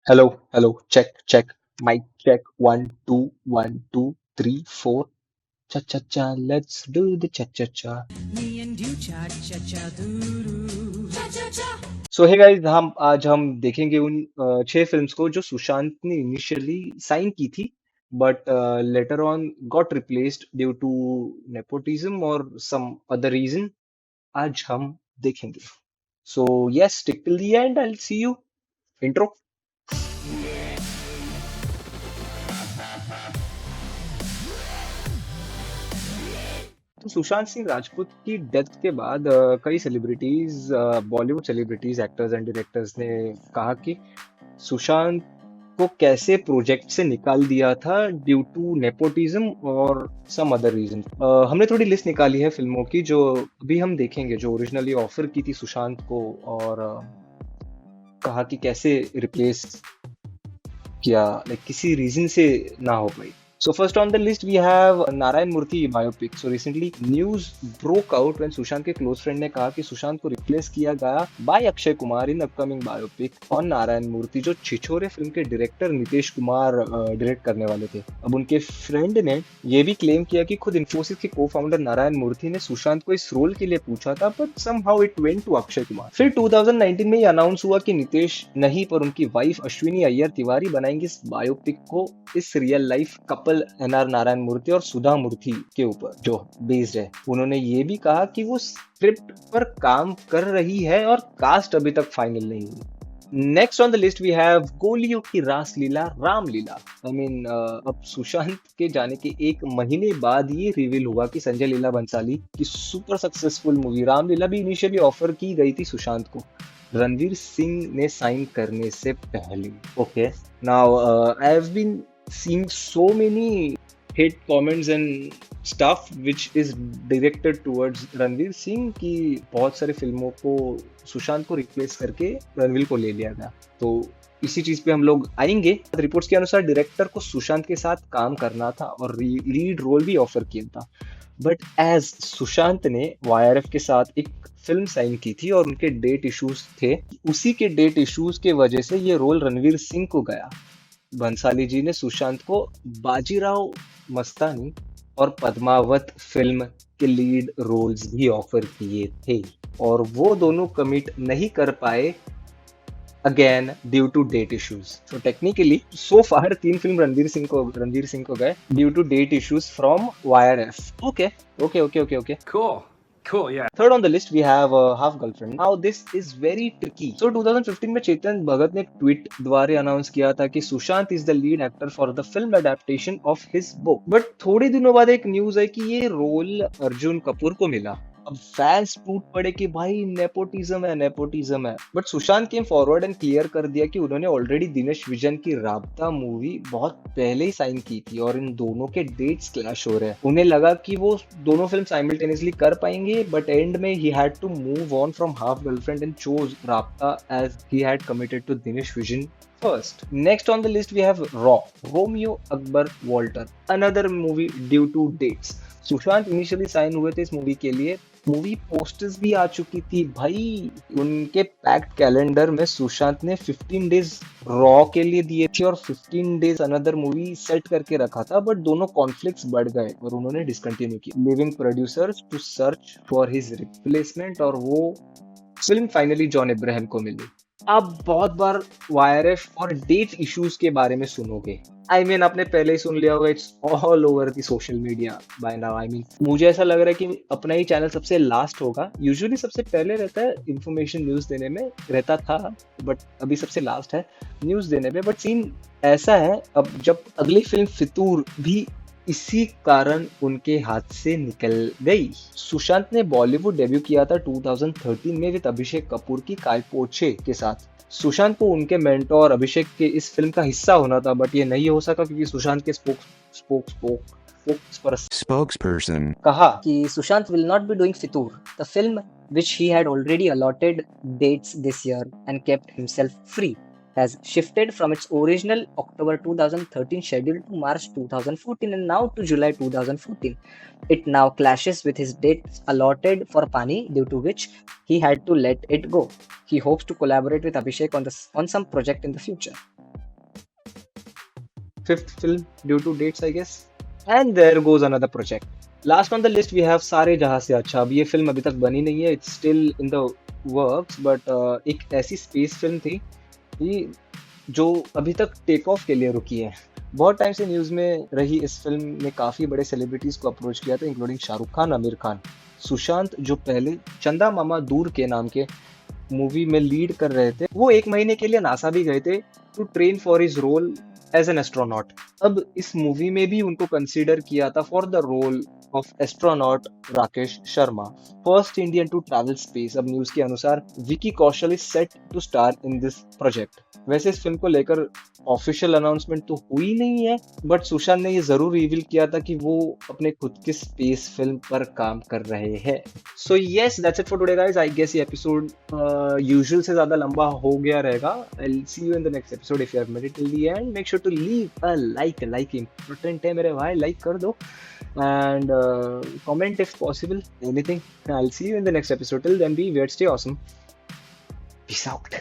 Hello, check. Mic check. One, two, 1, 2, 3, 4. Cha cha cha. Let's do the cha cha cha. Me and you cha cha cha doo cha cha cha. So hey guys, हम देखेंगे उन 6 films को जो सुशांत ने initially sign की थी, but later on got replaced due to nepotism और some other reason. आज हम देखेंगे. So yes, stick till the end. I'll see you. Intro. तो सुशांत सिंह राजपूत की डेथ के बाद कई celebrities, Bollywood celebrities, actors and directors ने कहा कि सुशांत को कैसे प्रोजेक्ट से निकाल दिया था ड्यू टू नेपोटिज्म और सम अदर रीजन. हमने थोड़ी लिस्ट निकाली है फिल्मों की जो अभी हम देखेंगे, जो ओरिजिनली ऑफर की थी सुशांत को, और कहा कि कैसे रिप्लेस किया, लाइक किसी रीजन से ना हो पाई. So first on the list we have Narayan Murthy biopic. So recently news broke out when Sushant के क्लोज फ्रेंड ने कहा कि सुशांत को रिप्लेस किया गया by Akshay Kumar in upcoming biopic on Narayana Murthy, जो छिछोरे फिल्म के डायरेक्टर नितेश कुमार डायरेक्ट करने वाले थे. अब उनके फ्रेंड ने ये भी क्लेम किया कि खुद इन्फोसिस के को फाउंडर नारायण मूर्ति ने सुशांत को इस रोल के लिए पूछा था, but somehow it went to Akshay Kumar. फिर 2019 में ये अनाउंस हुआ कि नितेश नहीं पर उनकी वाइफ अश्विनी अय्यर तिवारी बनाएंगी इस बायोपिक को, इस real life couple NR Narayana Murthy और सुधा मूर्ति के ऊपर जो बेस्ड है. उन्होंने ये भी कहा कि वो स्क्रिप्ट पर काम कर रही है और कास्ट अभी तक फाइनल नहीं हुई. Next on the list we have Goliyon Ki रासलीला रामलीला. अब सुशांत के जाने के एक महीने बाद ये रिवील हुआ कि संजय लीला भंसाली की सुपर सक्सेसफुल मूवी रामलीला भी इनिशियली ऑफर की गई थी सुशांत को, रणवीर सिंह ने साइन करने से पहले. Okay, now I have been seeing so many hate comments and stuff which is directed towards Ranveer Singh कि बहुत सारे फिल्मों को सुशांत को रिप्लेस करके रणवीर को ले लिया गया. तो इसी चीज पे हम लोग आएंगे. रिपोर्ट्स के अनुसार डायरेक्टर को सुशांत के साथ काम करना था और लीड रोल भी ऑफर किया था, बट एज सुशांत ने वाईआरएफ के साथ एक फिल्म साइन की थी और उनके डेट इश्यूज थे, उसी के डेट इश्यूज के वजह से ये रोल रणवीर सिंह को गया. बंसाली जी ने सुशांत को बाजीराव मस्तानी और पद्मावत फिल्म के लीड रोल्स भी ऑफर किए थे और वो दोनों कमिट नहीं कर पाए, again due to date issues. So technically so far 3 film Ranveer Singh को गए due to date issues from YRF. Okay okay okay okay okay, Cool, yeah. Third on the list we have Half Girlfriend. Now this is very tricky. So 2015 में चेतन भगत ने एक tweet द्वारा announce किया था कि Sushant is the lead actor for the film adaptation of his book, but थोड़े दिनों बाद एक न्यूज है कि ये रोल अर्जुन कपूर को मिला. अब फैंस टूट पड़े कि भाई नेपोटिज्म है, but Sushant came forward and clear कर दिया कि उन्होंने ऑलरेडी दिनेश विजन की राबता मूवी बहुत पहले ही साइन की थी और इन दोनों के डेट्स क्लैश हो रहे हैं. उन्हें लगा कि वो दोनों फिल्म साइमल्टेनियसली कर पाएंगे, बट एंड में ही had to move on from Half Girlfriend and chose Raabta as he had committed to Dinesh Vijan first. Next on the list we have Romeo Akbar Walter, another movie due to dates. Sushant initially sign हुए थे इस movie के लिए, movie posters भी आ चुकी थी भाई. उनके पैक्ड कैलेंडर में सुशांत ने 15 डेज रॉ के लिए दिए थे और 15 डेज अनदर मूवी सेट करके रखा था, बट दोनों कॉन्फ्लिक्ट्स बढ़ गए और उन्होंने डिसकंटिन्यू किया, leaving producers to search for his replacement, और वो फिल्म फाइनली जॉन इब्राहिम को मिली. आप बहुत बार वाईआरएफ और डेट इश्यूज के बारे में सुनोगे. आपने पहले ही सुन लिया होगा, it's all over the social media bye now. मुझे ऐसा लग रहा है कि अपना ही चैनल सबसे लास्ट होगा. यूजुअली सबसे पहले रहता है इंफॉर्मेशन न्यूज देने में, रहता था, बट अभी सबसे लास्ट है न्यूज देने में. बट सीन ऐसा है, अब जब अगली फिल्म फितूर भी इसी कारण उनके हाथ से निकल गई. सुशांत ने बॉलीवुड डेब्यू किया था 2013 में विद अभिषेक कपूर की काय पोछे के साथ. सुशांत को उनके मेंटोर अभिषेक के इस फिल्म का हिस्सा होना था, बट ये नहीं हो सका क्योंकि सुशांत के spokesperson कहा कि Sushant will not be doing Fitur, the film which he had already allotted dates this year and kept himself free, has shifted from its original October 2013 schedule to March 2014 and now to July 2014. It now clashes with his dates allotted for Pani, due to which he had to let it go. He hopes to collaborate with Abhishek on some project in the future. fifth film due to dates, I guess. And there goes another project. Last on the list we have सारे जहां से अच्छा. अब ये film अभी तक बनी नहीं है, it's still in the works, but एक ऐसी स्पेस फिल्म थी कि जो अभी तक टेक ऑफ के लिए रुकी है. बहुत टाइम से न्यूज में रही इस फिल्म ने काफी बड़े सेलिब्रिटीज को अप्रोच किया था, इंक्लूडिंग शाहरुख खान, आमिर खान. सुशांत जो पहले चंदा मामा दूर के नाम के मूवी में लीड कर रहे थे, वो एक महीने के लिए नासा भी गए थे to train for his role as an astronaut. अब इस मूवी में भी उनको कंसीडर किया था for the role of astronaut Rakesh Sharma, first Indian to travel space. अब न्यूज के अनुसार Vicky Kaushal is set to star in this project. वैसे इस फिल्म को लेकर ऑफिशियल अनाउंसमेंट तो हुई नहीं है, बट सुशांत ने ये जरूर रिवील किया था कि वो अपने खुद की स्पेस फिल्म पर काम कर रहे हैं. So yes, that's it for today guys. I guess ये एपिसोड यूजुअल से ज्यादा लंबा हो गया रहेगा. I will see you in the next episode. If you have made it till the end, make sure to leave a like important है मेरे भाई. लाइक कर दो and comment if possible, anything. I'll see you in the next episode. Till then, be weird, stay awesome. Peace out.